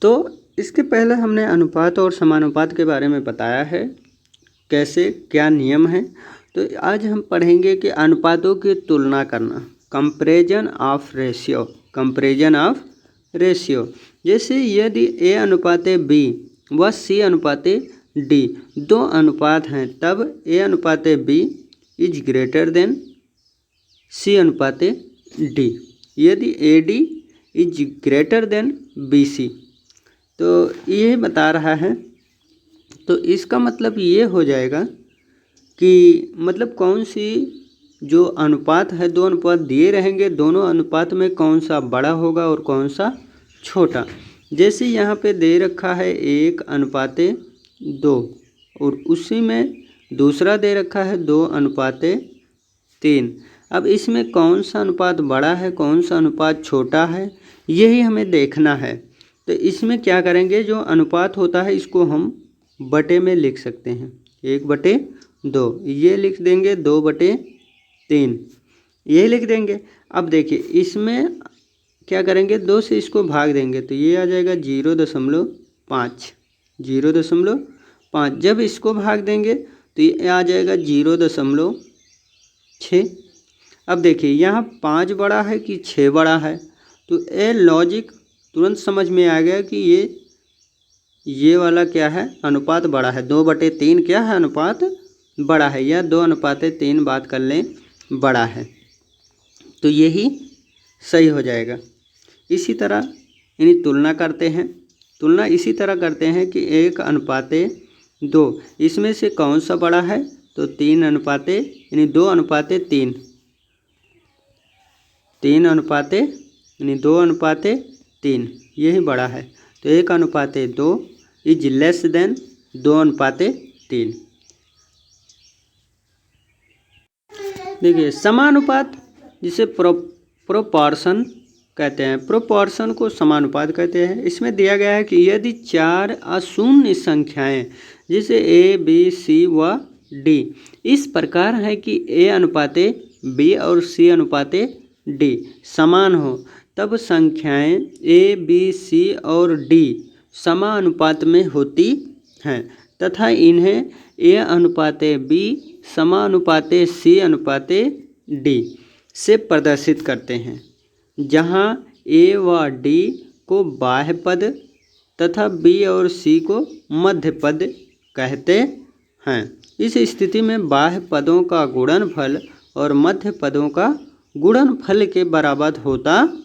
तो इसके पहले हमने अनुपात और समानुपात के बारे में बताया है, कैसे क्या नियम है। तो आज हम पढ़ेंगे कि अनुपातों की तुलना करना, comparison of ratio, comparison of ratio. जैसे यदि A अनुपाते B व C अनुपाते D दो अनुपात हैं, तब A अनुपाते B is greater than C अनुपाते D, यदि AD is greater than BC। तो ये बता रहा है। तो इसका मतलब ये हो जाएगा कि मतलब कौन सी जो अनुपात है, दो अनुपात दिए रहेंगे, दोनों अनुपात में कौन सा बड़ा होगा और कौन सा छोटा। जैसे यहाँ पे दे रखा है 1:2 और उसी में दूसरा दे रखा है 2:3। अब इसमें कौन सा अनुपात बड़ा है, कौन सा अनुपात छोटा है, यही हमें देखना है। तो इसमें क्या करेंगे, जो अनुपात होता है इसको हम बटे में लिख सकते हैं, 1/2 ये लिख देंगे, 2/3 ये लिख देंगे। अब देखिए इसमें क्या करेंगे, 2 से इसको भाग देंगे तो ये आ जाएगा 0.5, 0.5। जब इसको भाग देंगे तो ये आ जाएगा 0.6। अब देखिए यहाँ 5 बड़ा है कि 6 बड़ा है, तो ये लॉजिक तुरंत समझ में आ गया कि ये वाला क्या है, अनुपात बड़ा है। 2/3 क्या है, अनुपात बड़ा है, या 2:3 बात कर लें बड़ा है, तो यही सही हो जाएगा। इसी तरह इन्हीं तुलना करते हैं। तुलना इसी तरह करते हैं कि 1:2 इसमें से कौन सा बड़ा है, तो 2:3, 2:3 यही बड़ा है। तो 1:2 इज लेस देन 2:3। देखिए समानुपात जिसे प्रोपोर्शन कहते हैं, प्रोपोर्शन को समानुपात कहते हैं। इसमें दिया गया है कि यदि 4 अशून्य संख्याएं जैसे A, B, C व D इस प्रकार है कि A अनुपाते B और C अनुपाते D समान हो, तब संख्याएं A, B, C और D समानुपात में होती हैं तथा इन्हें A अनुपाते B समानुपाते C अनुपाते D से प्रदर्शित करते हैं, जहां A व D को बाह्य पद तथा B और C को मध्य पद कहते हैं। इस स्थिति में बाह्य पदों का गुणनफल और मध्य पदों का गुणनफल के बराबर होता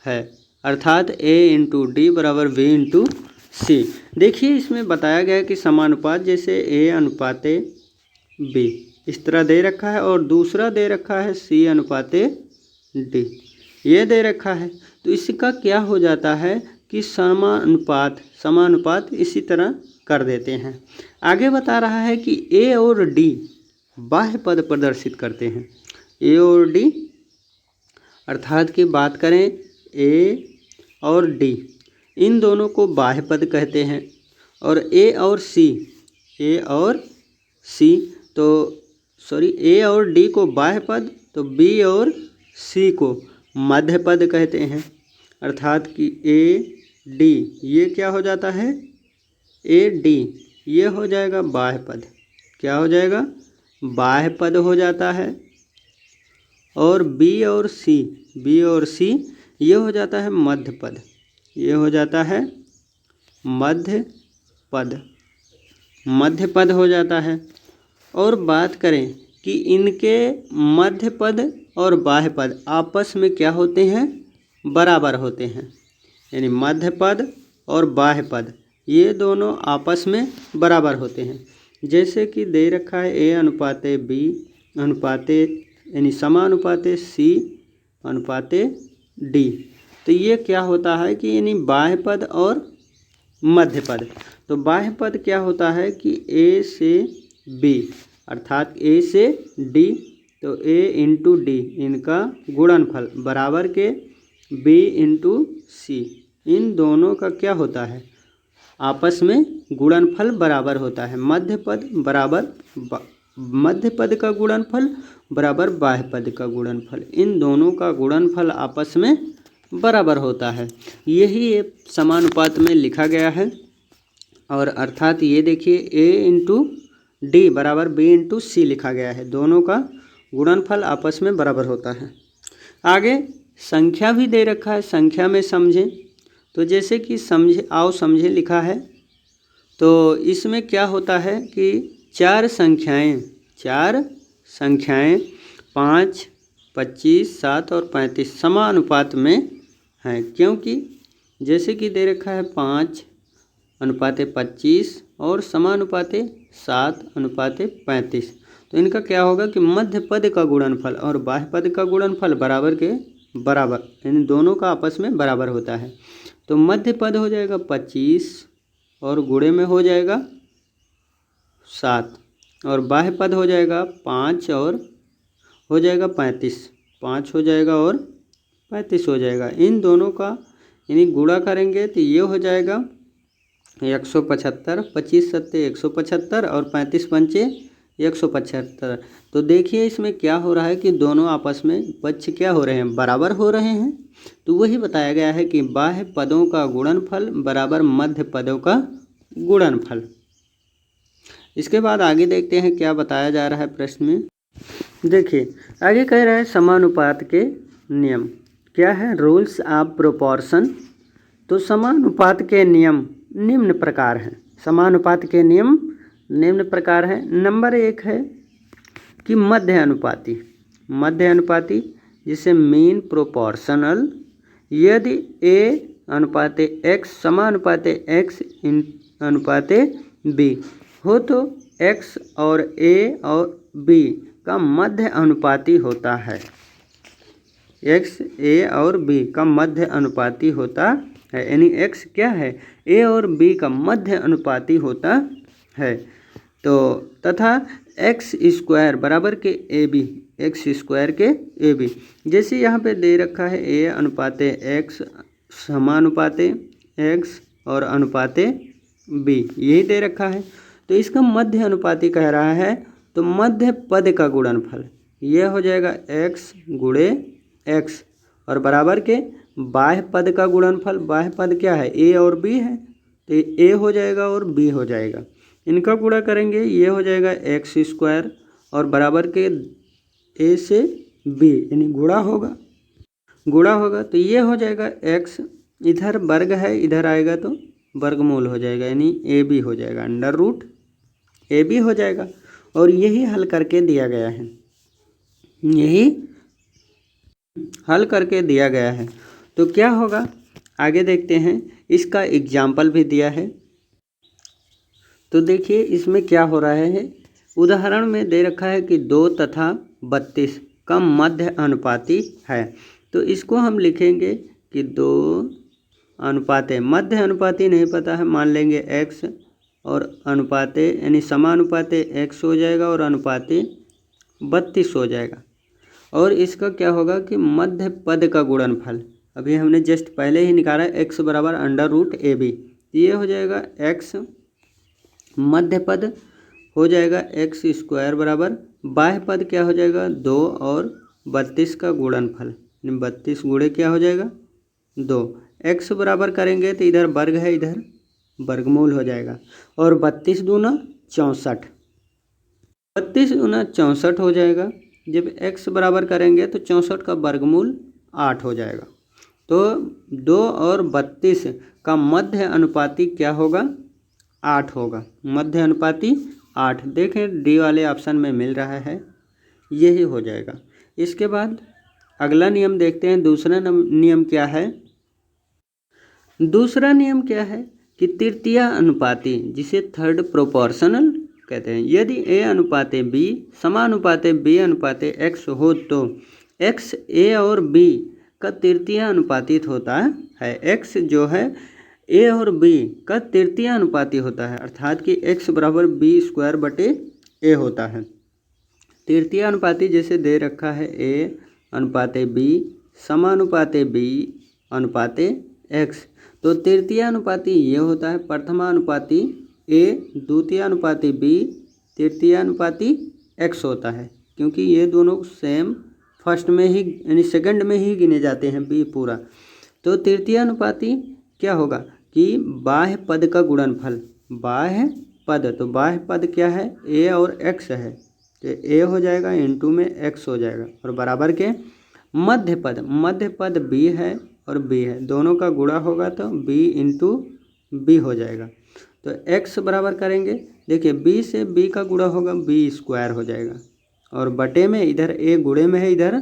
है, अर्थात A × D = B × C। देखिए इसमें बताया गया है कि समानुपात जैसे A अनुपाते B इस तरह दे रखा है और दूसरा दे रखा है C अनुपाते D, ये दे रखा है। तो इसका क्या हो जाता है कि समानुपात इसी तरह कर देते हैं। आगे बता रहा है कि A और D बाह्य पद प्रदर्शित करते हैं। A और D अर्थात की बात करें A और D इन दोनों को बाह्य पद कहते हैं, और A और C A और D को बाह्य पद, तो B और C को मध्य पद कहते हैं, अर्थात कि AD ये क्या हो जाता है, AD ये हो जाएगा बाह्य पद, क्या हो जाएगा, बाह्य पद हो जाता है। और B और C ये हो जाता है मध्य पद, ये हो जाता है मध्य पद हो जाता है। और बात करें कि इनके मध्य पद और बाह्य पद आपस में क्या होते हैं, बराबर होते हैं, यानी मध्य पद और बाह्य पद ये दोनों आपस में बराबर होते हैं। जैसे कि दे रखा है A अनुपाते B अनुपाते यानी समानुपाते C अनुपाते D, तो ये क्या होता है कि यानी बाह्य पद और मध्य पद। तो बाह्य पद क्या होता है कि A से B अर्थात A से D, तो A × D इनका गुणनफल बराबर के B × C, इन दोनों का क्या होता है, आपस में गुणनफल बराबर होता है। मध्य पद का गुणनफल बराबर बाह्य पद का गुणनफल, इन दोनों का गुणनफल आपस में बराबर होता है। यही ये समानुपात में लिखा गया है। और अर्थात ये देखिए A इंटू डी बराबर B इंटू सी लिखा गया है। दोनों का गुणनफल आपस में बराबर होता है। आगे संख्या भी दे रखा है, संख्या में समझें। तो जैसे कि समझे लिखा है, तो इसमें क्या होता है कि चार संख्याएं 5, 25, 7 और 35 समानुपात में हैं, क्योंकि जैसे कि दे रखा है 5:25 और समानुपाते 7:35। तो इनका क्या होगा कि मध्य पद का गुणनफल और बाह्य पद का गुणनफल बराबर के बराबर, इन दोनों का आपस में बराबर होता है। तो मध्य पद हो जाएगा 25 और गुणे में हो जाएगा 7 और बाह्य पद हो जाएगा 5 और हो जाएगा 35, 5 हो जाएगा और 35 हो जाएगा। इन दोनों का यानी गुणा करेंगे तो ये हो जाएगा 175, 25 सत्ते 175 और 35 पंचे 175। तो देखिए इसमें क्या हो रहा है कि दोनों आपस में पक्ष क्या हो रहे हैं, बराबर हो रहे हैं। तो वही बताया गया है कि बाह्य पदों का गुणनफल बराबर मध्य पदों का गुणनफल। इसके बाद आगे देखते हैं क्या बताया जा रहा है प्रश्न में। देखिए आगे कह रहा है समानुपात के नियम क्या है, रूल्स ऑफ प्रोपोर्शन। तो समानुपात के नियम निम्न प्रकार हैं। समानुपात के नियम निम्न प्रकार हैं। नंबर 1 है कि मध्य अनुपाती जिसे मीन प्रोपोर्शनल। यदि A अनुपाते X समानुपाते X अनुपाते B हो तो X और A और B का मध्य अनुपाती होता है। X A और B का मध्य अनुपाती होता है, यानी X क्या है, A और B का मध्य अनुपाती होता है। तो तथा एक्स स्क्वायर बराबर के AB, एक्स स्क्वायर के AB। जैसे यहाँ पे दे रखा है A अनुपाते X समानुपाते X और अनुपाते B, यही दे रखा है। तो इसका मध्य अनुपाती कह रहा है, तो मध्य पद का गुणनफल यह हो जाएगा X गुणे X और बराबर के बाह्य पद का गुणनफल। बाह्य पद क्या है, A और B है, तो A हो जाएगा और B हो जाएगा। इनका गुणा करेंगे, ये हो जाएगा एक्स स्क्वायर और बराबर के A से B, यानी गुणा होगा तो ये हो जाएगा x, इधर वर्ग है इधर आएगा तो वर्गमूल हो जाएगा, यानी AB हो जाएगा, अंडर रूट AB हो जाएगा। और यही हल करके दिया गया है, यही हल करके दिया गया है। तो क्या होगा आगे देखते हैं। इसका एग्जाम्पल भी दिया है। तो देखिए इसमें क्या हो रहा है, उदाहरण में दे रखा है कि 2 तथा 32 का मध्य अनुपाती है। तो इसको हम लिखेंगे कि 2 अनुपाते, मध्य अनुपाती नहीं पता है, मान लेंगे x और अनुपाते यानी समानुपाते x हो जाएगा और अनुपाते 32 हो जाएगा। और इसका क्या होगा कि मध्य पद का गुणनफल अभी हमने जस्ट पहले ही निकाला है, x बराबर अंडर रूट AB। ये हो जाएगा x मध्य पद हो जाएगा एक्स स्क्वायर बराबर बाह्य पद क्या हो जाएगा 2 और 32 का गुणनफल, 32 गुणे क्या हो जाएगा 2। x बराबर करेंगे तो इधर वर्ग है इधर वर्गमूल हो जाएगा और 32 दूना 64, 32 दूना 64 हो जाएगा। जब x बराबर करेंगे तो 64 का वर्गमूल 8 हो जाएगा। तो 2 और 32 का मध्य अनुपाती क्या होगा 8 होगा, मध्य अनुपाती 8। देखें डी वाले ऑप्शन में मिल रहा है, यही हो जाएगा। इसके बाद अगला नियम देखते हैं। दूसरा नियम क्या है, दूसरा नियम क्या है कि तृतीय अनुपाती जिसे थर्ड प्रोपोर्शनल कहते हैं। यदि A अनुपाते B समानुपाते B अनुपाते X हो तो X A और B का तृतीय अनुपातित होता है। X जो है A और B का तृतीय अनुपाती होता है, अर्थात कि x बराबर B स्क्वायर बटे A होता है। तृतीय अनुपाती जैसे दे रखा है A अनुपाते B समानुपाते B अनुपाते x। तो तृतीय अनुपाती ये होता है, प्रथमानुपाती A द्वितीय अनुपाती B तृतीय अनुपाती x होता है, क्योंकि ये दोनों सेम फर्स्ट में ही यानी सेकंड में ही गिने जाते हैं B पूरा। तो तृतीय अनुपाती क्या होगा कि बाह्य पद का गुणनफल, बाह्य पद, तो बाह्य पद क्या है, a और x है, तो a हो जाएगा इंटू में x हो जाएगा, और बराबर के मध्य पद b है और b है, दोनों का गुणा होगा तो b इंटू b हो जाएगा। तो x बराबर करेंगे, देखिए b से b का गुणा होगा b स्क्वायर हो जाएगा, और बटे में इधर a गुणे में है, इधर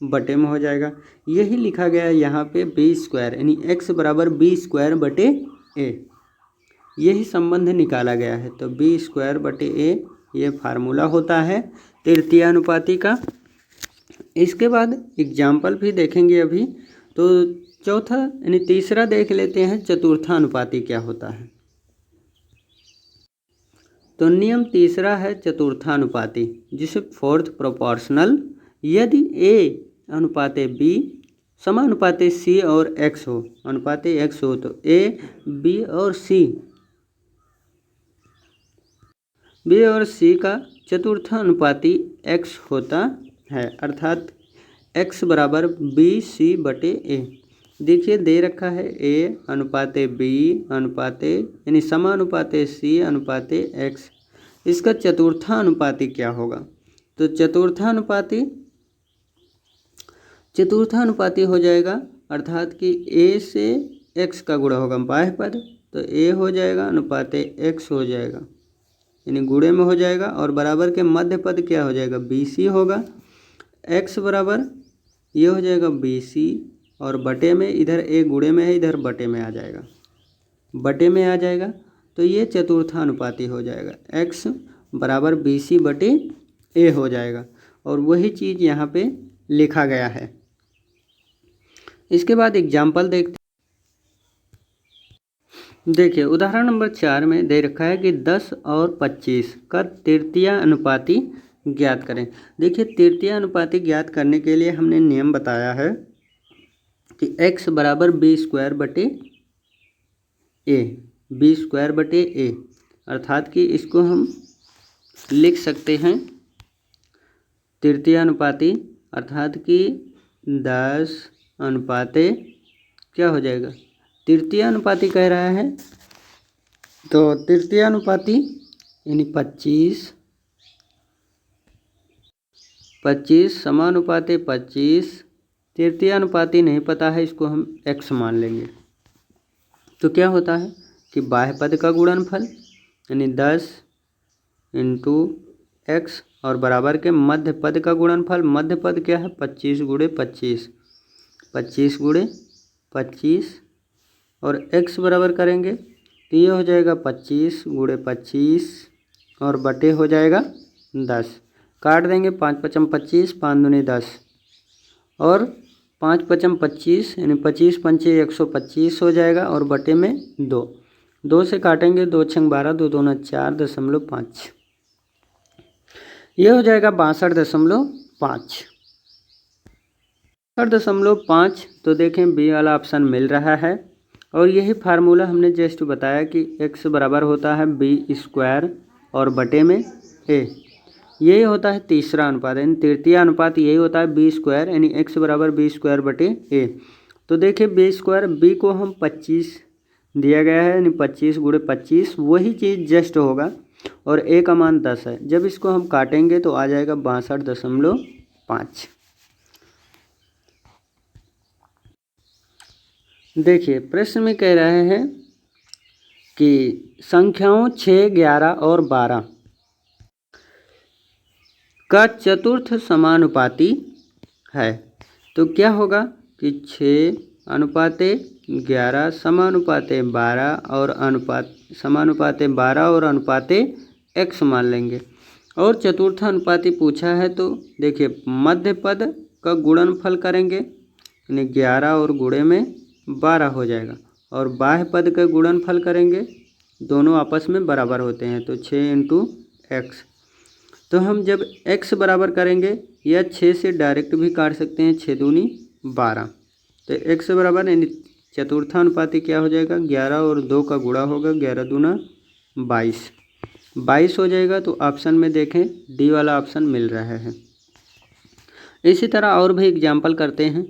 बटे में हो जाएगा। यही लिखा गया है यहाँ पे b स्क्वायर, यानी x बराबर b स्क्वायर बटे a, यही संबंध निकाला गया है। तो b स्क्वायर बटे a ये फार्मूला होता है तृतीय अनुपाती का। इसके बाद एग्जाम्पल भी देखेंगे अभी। तो चौथा यानी तीसरा देख लेते हैं, चतुर्थानुपाती क्या होता है। तो नियम तीसरा है चतुर्थानुपाती, जिसे फोर्थ प्रोपोर्शनल। यदि a अनुपाते b समानुपाते c और x हो, अनुपाते x हो, तो a b और c का चतुर्थानुपाती x होता है, अर्थात x बराबर b c बटे a। देखिए दे रखा है a अनुपाते b अनुपाते यानी समानुपाते c अनुपाते x, इसका चतुर्थानुपाती क्या होगा। तो चतुर्थानुपाती हो जाएगा, अर्थात कि a से x का गुणा होगा बाह्य पद, तो a हो जाएगा अनुपाते x हो जाएगा, यानी गुणे में हो जाएगा, और बराबर के मध्य पद क्या हो जाएगा, bc होगा। x बराबर ये हो जाएगा bc, और बटे में इधर a गुणे में है, इधर बटे में आ जाएगा, बटे में आ जाएगा, तो ये चतुर्थानुपाती हो जाएगा, x बराबर bc बटे a हो जाएगा, और वही चीज़ यहाँ पे लिखा गया है। इसके बाद एग्जाम्पल देखते, देखिए उदाहरण नंबर 4 में दे रखा है कि 10 और 25 का तृतीय अनुपाती ज्ञात करें। देखिए तृतीय अनुपाती ज्ञात करने के लिए हमने नियम बताया है कि x बराबर b स्क्वायर बटे a, b स्क्वायर बटे a, अर्थात कि इसको हम लिख सकते हैं तृतीय अनुपाती, अर्थात कि 10 अनुपाते क्या हो जाएगा, तृतीय अनुपाती कह रहा है, तो तृतीय अनुपाती यानी 25 समानुपाते 25, तृतीय अनुपाती नहीं पता है, इसको हम x मान लेंगे। तो क्या होता है कि बाह्य पद का गुणनफल यानी 10 इंटू x, और बराबर के मध्य पद का गुणनफल, मध्य पद क्या है 25 गुणे 25, 25 गुणे 25, और x बराबर करेंगे तो ये हो जाएगा 25 गुणे 25, और बटे हो जाएगा 10, काट देंगे 5 पचम 25, 5 दूनी 10, और 5 पचम 25 यानी 25 पंचे 125 हो जाएगा, और बटे में 2 से काटेंगे, 2 छंग 12, 2 दूना 4.5, ये हो जाएगा 62.5। 62.5, तो देखें बी वाला ऑप्शन मिल रहा है, और यही फार्मूला हमने जस्ट बताया कि x बराबर होता है b स्क्वायर और बटे में a, यही होता है तीसरा अनुपात, यानी तृतीय अनुपात यही होता है b स्क्वायर, यानी x बराबर b स्क्वायर बटे a। तो देखिए b स्क्वायर, b को हम 25 दिया गया है, यानी 25 गुणे 25, वही चीज़ जस्ट होगा, और a का मान 10 है, जब इसको हम काटेंगे तो आ जाएगा 62.5। देखिए प्रश्न में कह रहे हैं कि संख्याओं 6, 11 और 12 का चतुर्थ समानुपाती है। तो क्या होगा कि 6 अनुपाते 11 समानुपाते 12 और समानुपाते 12 और अनुपाते x मान लेंगे, और चतुर्थ अनुपाती पूछा है, तो देखिए मध्य पद का गुणनफल करेंगे, यानी 11 और गुणे में 12 हो जाएगा, और बाह्य पद का गुणनफल करेंगे, दोनों आपस में बराबर होते हैं, तो 6 इंटू एक्स। तो हम जब x बराबर करेंगे, या 6 से डायरेक्ट भी काट सकते हैं, 6 दूनी 12, तो x बराबर यानी चतुर्थानुपाती क्या हो जाएगा, 11 और 2 का गुणा होगा, 11 दूना 22 हो जाएगा। तो ऑप्शन में देखें डी वाला ऑप्शन मिल रहा है। इसी तरह और भी एग्जाम्पल करते हैं।